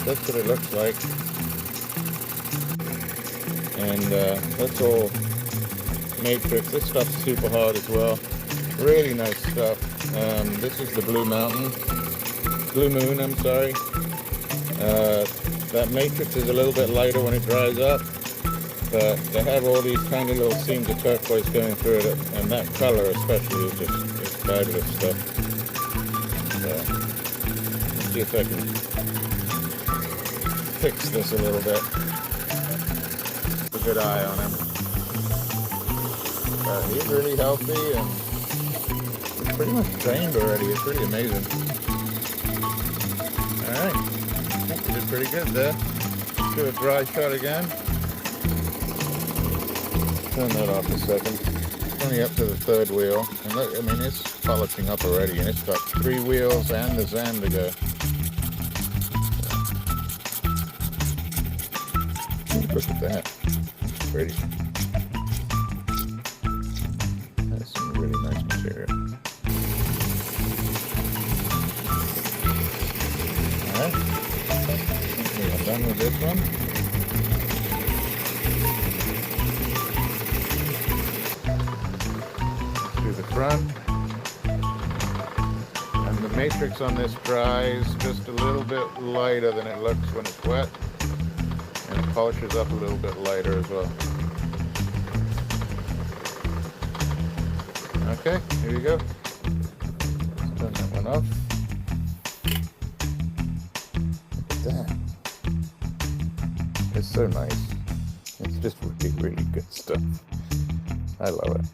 That's what it looks like. And that's all matrix. This stuff's super hard as well. Really nice stuff. This is the Blue Moon, I'm sorry. That matrix is a little bit lighter when it dries up, but they have all these tiny little seams of turquoise going through it, and that color especially is just fabulous stuff. So, let's see if I can fix this a little bit. Keep a good eye on him. He's really healthy and he's pretty much trained already. It's pretty amazing. Alright, I think we did pretty good there. Let's do a dry shot again. Turn that off a second. It's only up to the third wheel. And look, I mean, it's polishing up already, and it's got 3 wheels and the sand to go. Look at that. Pretty. That's some really nice material. Alright. Okay, I'm done with this one. Let's do the front. And the matrix on this dries just a little bit lighter than it looks when it's wet. And it polishes up a little bit lighter as well. Okay, here you go. Let's turn that one off. Look at that. It's so nice. It's just really, really good stuff. I love it.